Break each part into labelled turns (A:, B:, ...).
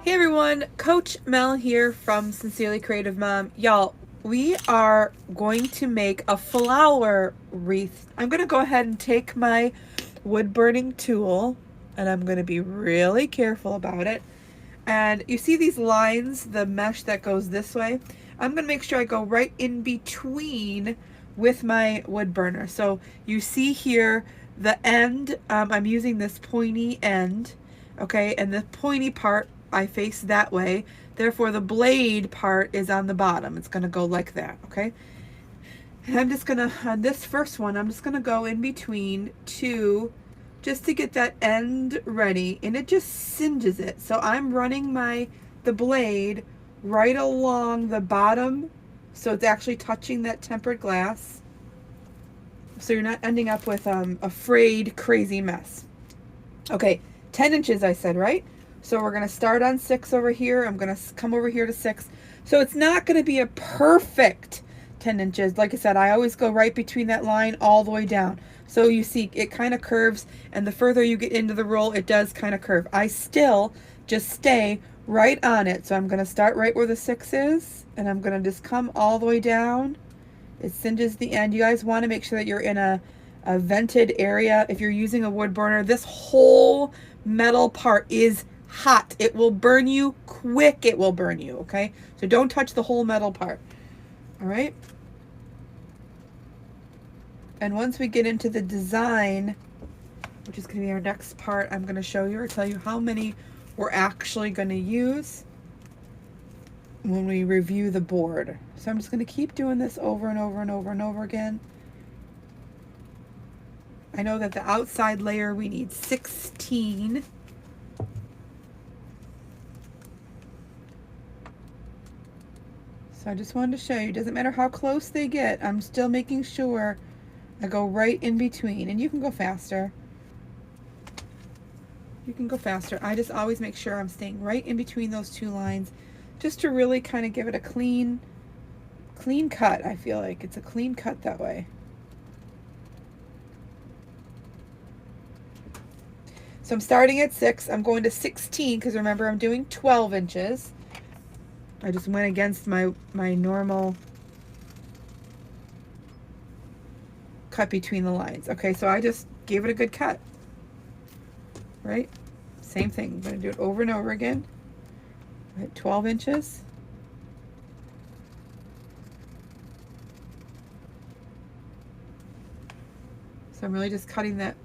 A: Hey everyone, Coach Mel here from Sincerely Creative Mom. Y'all, we are going to make a flower wreath. I'm going to go ahead and take my wood burning tool and I'm going to be really careful about it. And you see these lines, the mesh that goes this way? I'm going to make sure I go right in between with my wood burner. So you see here the end, I'm using this pointy end, okay, and the pointy part I face that way. Therefore, the blade part is on the bottom. It's going to go like that, okay? And I'm just going to, on this first one, I'm just going to go in between two just to get that end ready, and it just singes it. So I'm running the blade right along the bottom, so it's actually touching that tempered glass. So you're not ending up with a frayed, crazy mess. Okay, 10 inches I said, right? So we're going to start on 6 over here. I'm going to come over here to 6. So it's not going to be a perfect 10 inches. Like I said, I always go right between that line all the way down. So you see it kind of curves, and the further you get into the roll, it does kind of curve. I still just stay right on it. So I'm going to start right where the 6 is, and I'm going to just come all the way down. It singes the end. You guys want to make sure that you're in a vented area. If you're using a wood burner, this whole metal part is hot. It will burn you quick. It will burn you, okay? So don't touch the whole metal part, all right? And once we get into the design, which is going to be our next part, I'm going to show you or tell you how many we're actually going to use when we review the board. So I'm just going to keep doing this over and over and over and over again. I know that the outside layer we need 16. So I just wanted to show you, it doesn't matter how close they get, I'm still making sure I go right in between. And you can go faster. You can go faster. I just always make sure I'm staying right in between those two lines just to really kind of give it a clean cut. I feel like it's a clean cut that way. So I'm starting at 6. I'm going to 16 because remember I'm doing 12 inches. I just went against my normal cut between the lines. Okay, so I just gave it a good cut. Right? Same thing. I'm going to do it over and over again. Right, 12 inches. So I'm really just cutting that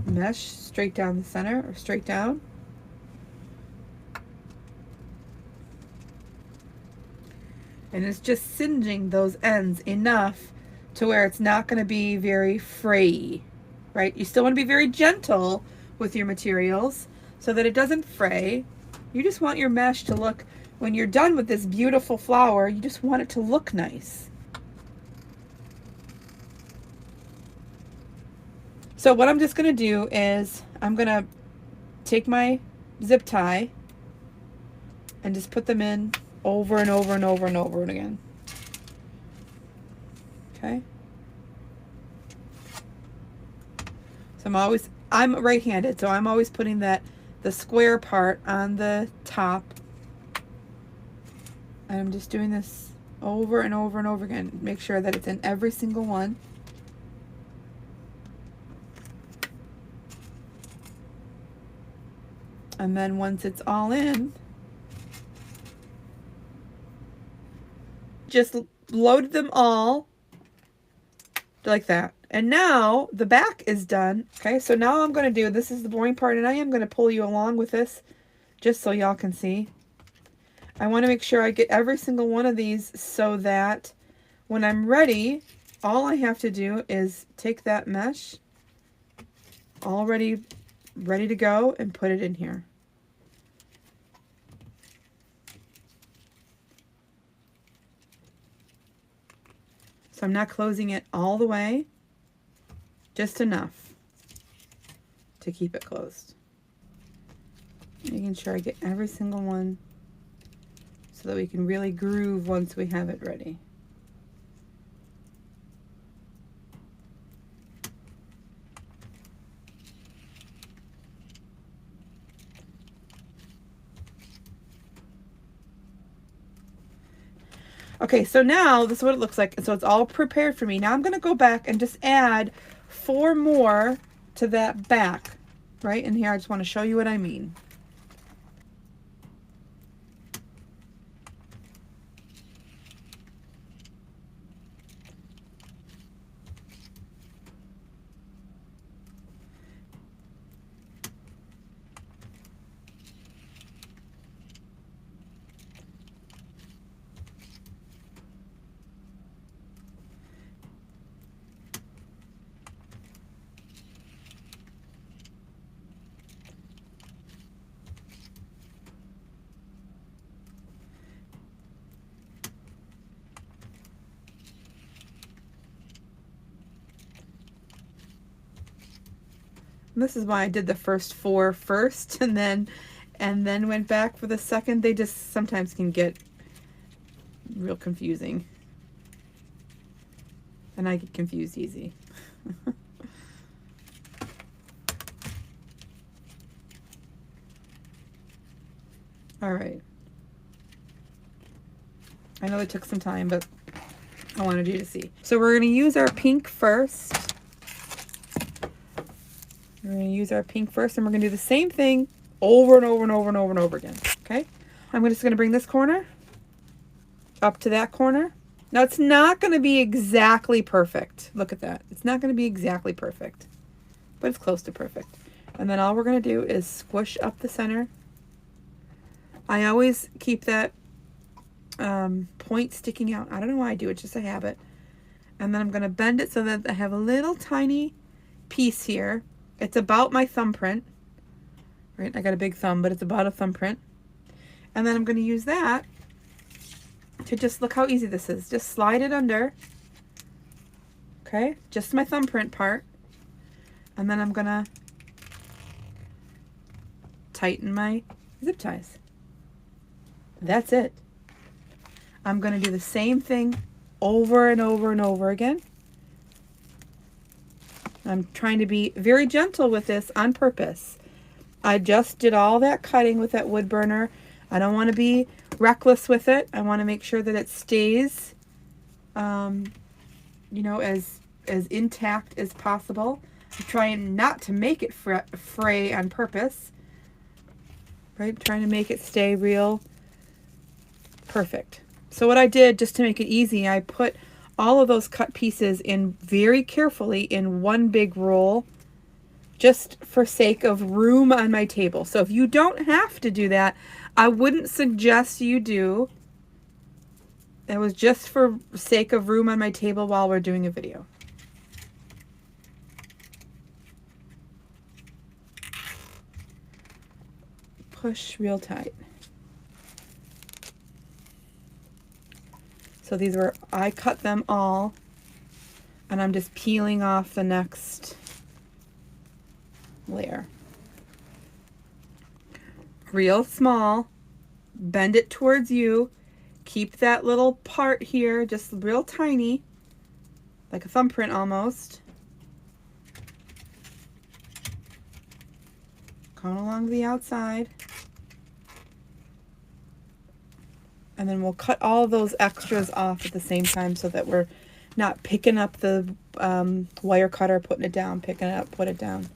A: mesh straight down the center, or straight down. And it's just singeing those ends enough to where it's not going to be very fray, right? You still want to be very gentle with your materials so that it doesn't fray. You just want your mesh to look, when you're done with this beautiful flower, you just want it to look nice. So what I'm just going to do is I'm going to take my zip tie and just put them in over and over and over and over again. Okay. So I'm right-handed, so I'm always putting the square part on the top. And I'm just doing this over and over and over again. Make sure that it's in every single one. And then once it's all in, just load them all like that. And now the back is done. Okay, so now I'm going to do, this is the boring part, and I am going to pull you along with this just so y'all can see. I want to make sure I get every single one of these so that when I'm ready, all I have to do is take that mesh already ready to go and put it in here. So I'm not closing it all the way, just enough to keep it closed. Making sure I get every single one so that we can really groove once we have it ready. Okay, so now this is what it looks like. So it's all prepared for me. Now I'm going to go back and just add 4 more to that back. Right in here, I just want to show you what I mean. And this is why I did the first 4 first and then went back for the second. They just sometimes can get real confusing. And I get confused easy. All right. I know it took some time, but I wanted you to see. So we're going to use our pink first. We're going to use our pink first, and we're going to do the same thing over and over and over and over and over again. Okay? I'm just going to bring this corner up to that corner. Now, it's not going to be exactly perfect. Look at that. It's not going to be exactly perfect, but it's close to perfect. And then all we're going to do is squish up the center. I always keep that point sticking out. I don't know why I do it, just a habit. And then I'm going to bend it so that I have a little tiny piece here. It's about my thumbprint, right? I got a big thumb, but it's about a thumbprint. And then I'm going to use that to just look how easy this is. Just slide it under, okay? Just my thumbprint part. And then I'm going to tighten my zip ties. That's it. I'm going to do the same thing over and over and over again. I'm trying to be very gentle with this on purpose. I just did all that cutting with that wood burner. I don't want to be reckless with it. I want to make sure that it stays, you know, as intact as possible. I'm trying not to make it fray on purpose, right? Trying to make it stay real perfect. So what I did, just to make it easy, I put all of those cut pieces in very carefully in one big roll, just for sake of room on my table. So if you don't have to do that, I wouldn't suggest you do. It was just for sake of room on my table while we're doing a video. Push real tight. So these were, I cut them all, and I'm just peeling off the next layer. Real small, bend it towards you, keep that little part here just real tiny, like a thumbprint almost. Going along the outside. And then we'll cut all those extras off at the same time so that we're not picking up the wire cutter, putting it down, picking it up, put it down.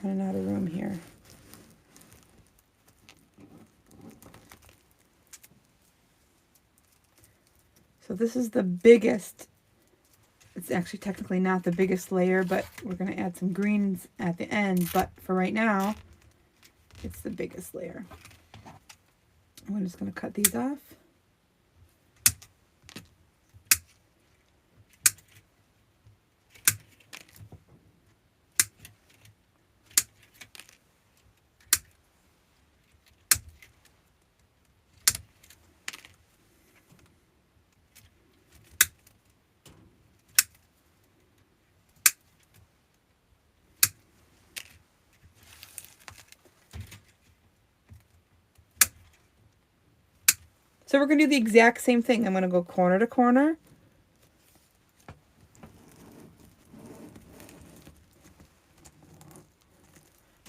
A: Running out of room here. So this is the biggest. It's actually technically not the biggest layer, but we're going to add some greens at the end. But for right now, it's the biggest layer. I'm just going to cut these off. So we're going to do the exact same thing. I'm going to go corner to corner.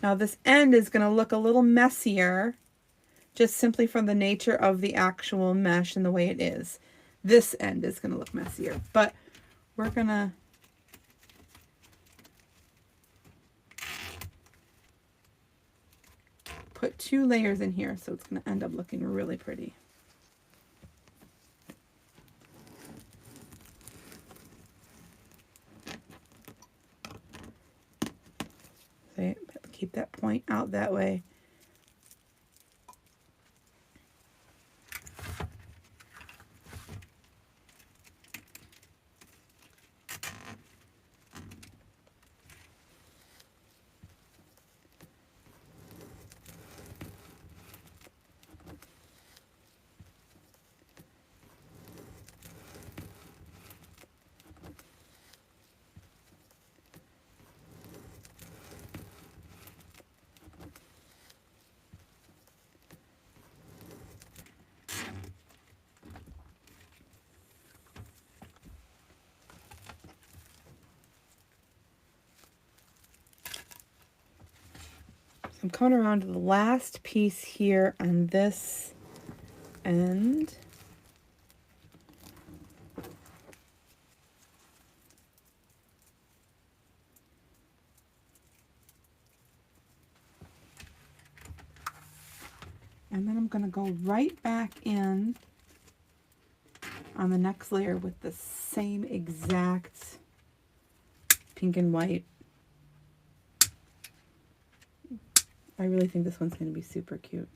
A: Now this end is going to look a little messier, just simply from the nature of the actual mesh and the way it is. This end is going to look messier, but we're going to put 2 layers in here, so it's going to end up looking really pretty. So keep that point out that way. I'm coming around to the last piece here on this end. And then I'm going to go right back in on the next layer with the same exact pink and white. I really think this one's going to be super cute.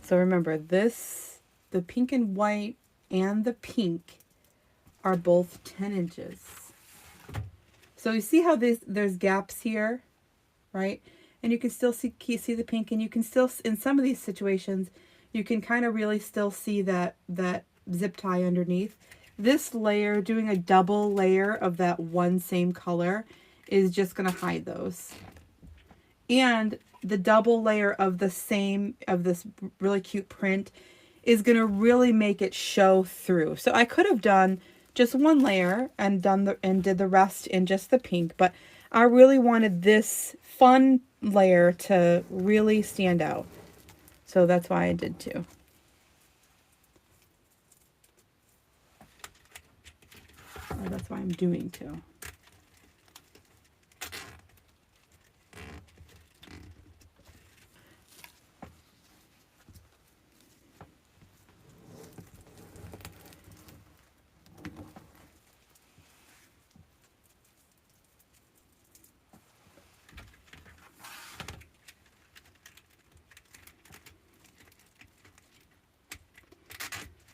A: So remember this, the pink and white and the pink are both 10 inches. So you see how there's gaps here, right? And you can still see the pink, and you can still, in some of these situations, you can kind of really still see that zip tie underneath. This layer, doing a double layer of that one same color, is just going to hide those. And the double layer of this really cute print is going to really make it show through. So I could have done just one layer and did the rest in just the pink, but I really wanted this fun layer to really stand out. So that's why I did two. Or that's why I'm doing two.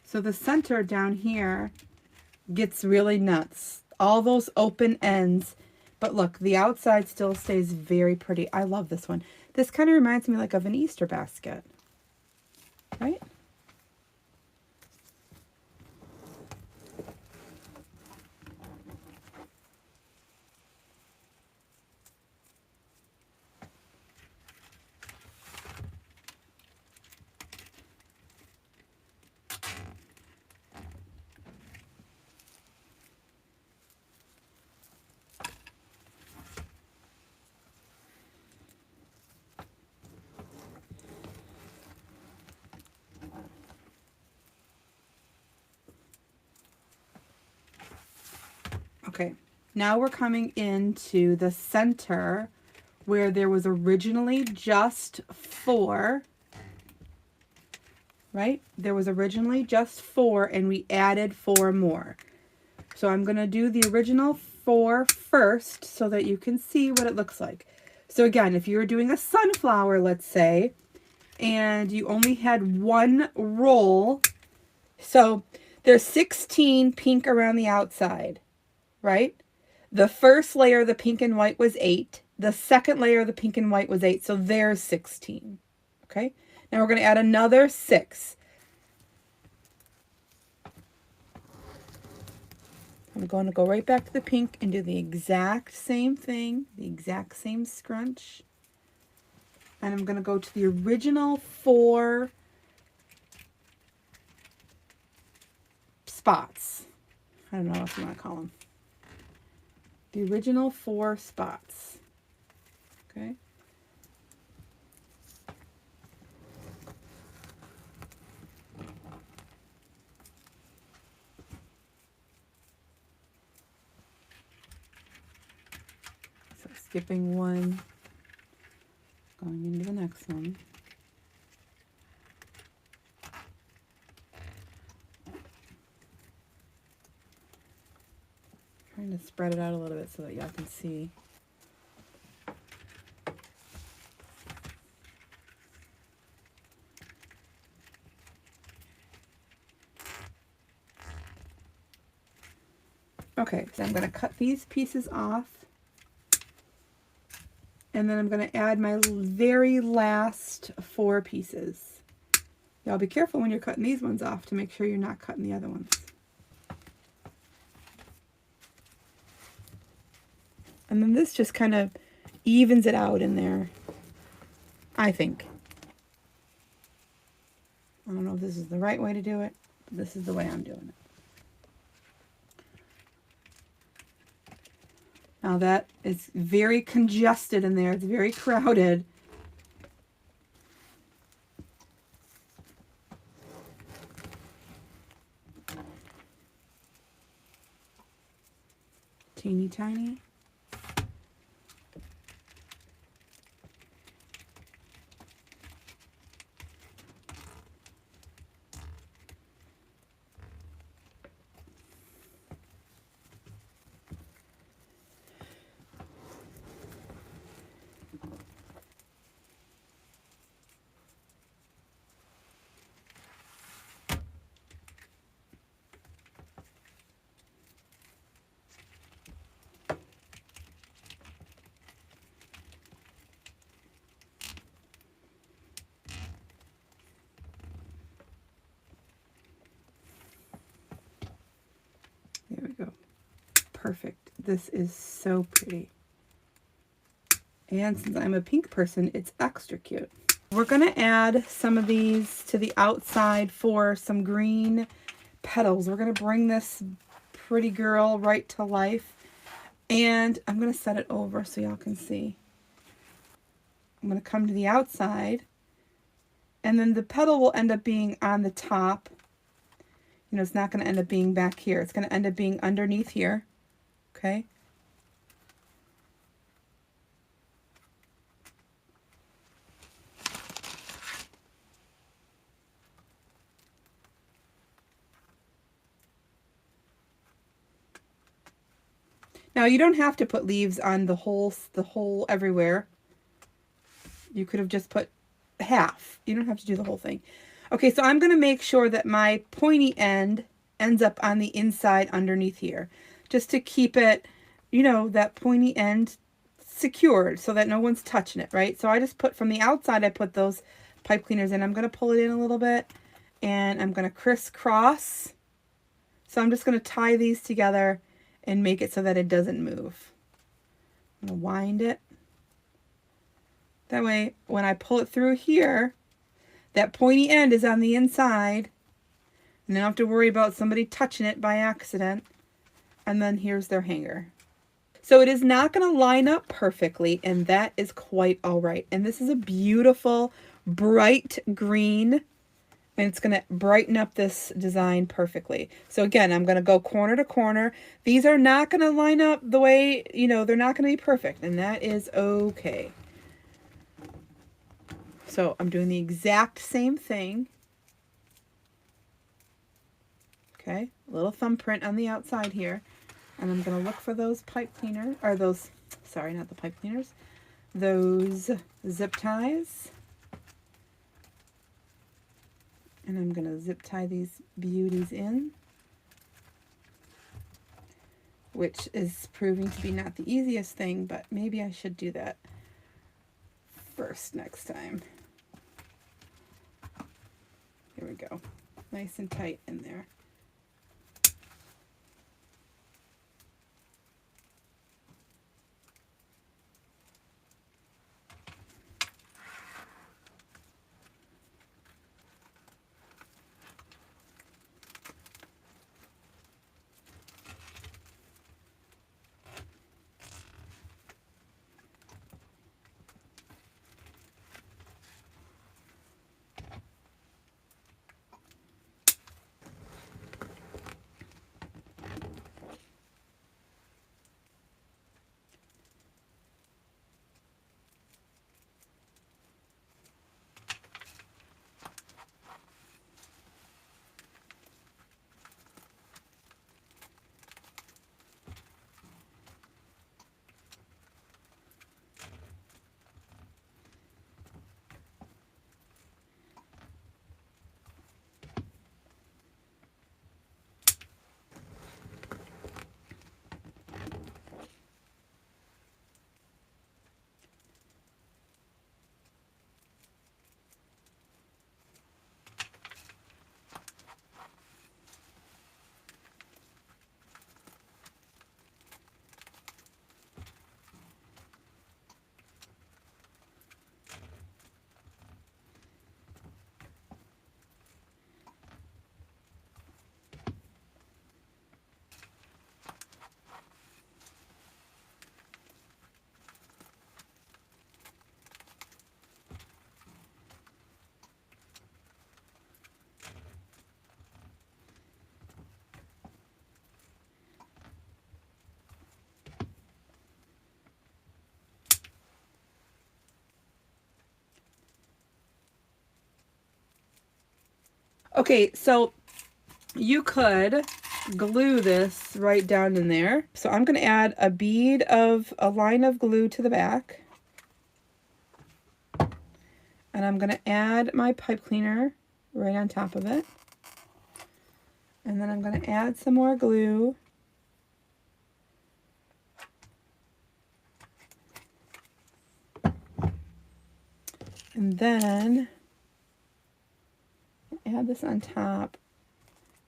A: So the center down here gets really nuts. All those open ends. But look, the outside still stays very pretty. I love this one. This kind of reminds me like of an Easter basket. Right? Okay, now we're coming into the center where there was originally just 4, right? There was originally just 4 and we added 4 more. So I'm going to do the original 4 first so that you can see what it looks like. So again, if you were doing a sunflower, let's say, and you only had 1 roll, so there's 16 pink around the outside, right? The first layer of the pink and white was 8. The second layer of the pink and white was 8. So there's 16. Okay. Now we're going to add another 6. I'm going to go right back to the pink and do the exact same thing, the exact same scrunch. And I'm going to go to the original 4 spots. I don't know what you want to call them. The original 4 spots. Okay. So skipping 1, going into the next one. Trying to spread it out a little bit so that y'all can see. Okay, so I'm going to cut these pieces off. And then I'm going to add my very last 4 pieces. Y'all be careful when you're cutting these ones off to make sure you're not cutting the other ones. And then this just kind of evens it out in there, I think. I don't know if this is the right way to do it, but this is the way I'm doing it. Now that is very congested in there. It's very crowded. Teeny tiny. There we go. Perfect. This is so pretty. And since I'm a pink person, it's extra cute. We're going to add some of these to the outside for some green petals. We're going to bring this pretty girl right to life. And I'm going to set it over so y'all can see. I'm going to come to the outside. And then the petal will end up being on the top. You know, it's not going to end up being back here. It's going to end up being underneath here. Okay. Now you don't have to put leaves on the whole everywhere. You could have just put half. You don't have to do the whole thing. Okay, so I'm going to make sure that my pointy end ends up on the inside underneath here, just to keep it, you know, that pointy end secured so that no one's touching it, right? So I just put from the outside, I put those pipe cleaners in. I'm going to pull it in a little bit and I'm going to crisscross. So I'm just going to tie these together and make it so that it doesn't move. I'm going to wind it. That way, when I pull it through here, that pointy end is on the inside. And I don't have to worry about somebody touching it by accident. And then here's their hanger. So it is not going to line up perfectly, and that is quite all right. And this is a beautiful, bright green. and it's going to brighten up this design perfectly. So again, I'm going to go corner to corner. These are not going to line up the way, you know, they're not going to be perfect, and that is okay. So I'm doing the exact same thing. Okay, a little thumbprint on the outside here. And I'm going to look for those pipe cleaners, or those, sorry, not the pipe cleaners, those zip ties. And I'm going to zip tie these beauties in, which is proving to be not the easiest thing, but maybe I should do that first next time. Here we go. Nice and tight in there. Okay, so you could glue this right down in there. So I'm going to add a line of glue to the back. And I'm going to add my pipe cleaner right on top of it. And then I'm going to add some more glue. And then add this on top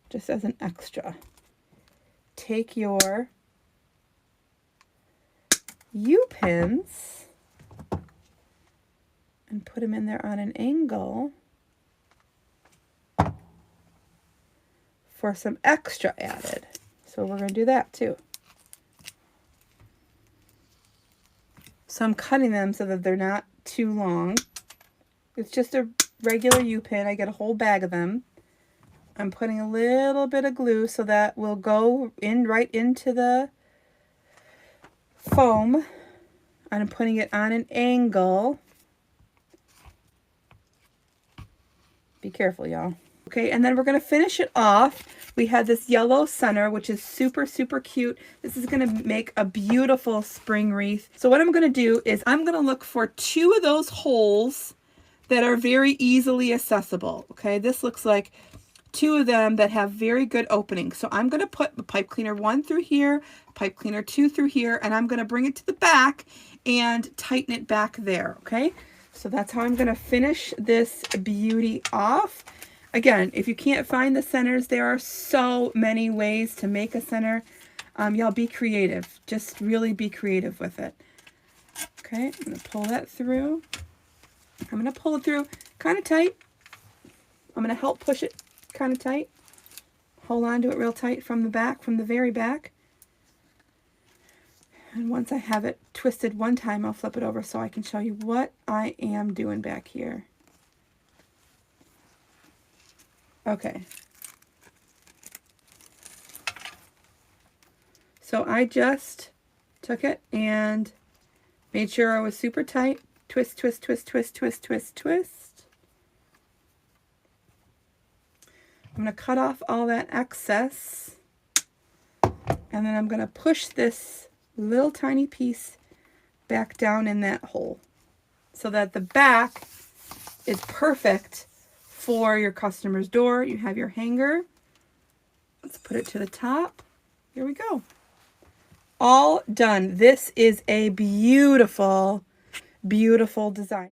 A: just as an extra. Take your U-pins and put them in there on an angle for some extra added. So we're going to do that too. So I'm cutting them so that they're not too long. It's just a regular U-pin. I get a whole bag of them. I'm putting a little bit of glue so that will go in right into the foam. And I'm putting it on an angle. Be careful, y'all. Okay, and then we're going to finish it off. We had this yellow center, which is super, super cute. This is going to make a beautiful spring wreath. So what I'm going to do is I'm going to look for 2 of those holes that are very easily accessible. Okay, this looks like 2 of them that have very good openings. So I'm going to put the pipe cleaner 1 through here, pipe cleaner 2 through here, and I'm going to bring it to the back and tighten it back there. Okay, so that's how I'm going to finish this beauty off. Again, if you can't find the centers, there are so many ways to make a center. Y'all be creative. Just really be creative with it. Okay, I'm going to pull that through. I'm going to pull it through kind of tight. I'm going to help push it kind of tight. Hold on to it real tight from the back, from the very back. And once I have it twisted one time, I'll flip it over so I can show you what I am doing back here. Okay. So I just took it and made sure I was super tight. Twist, twist, twist, twist, twist, twist, twist. I'm going to cut off all that excess. And then I'm going to push this little tiny piece back down in that hole so that the back is perfect for your customer's door. You have your hanger. Let's put it to the top. Here we go. All done. This is a beautiful, beautiful design.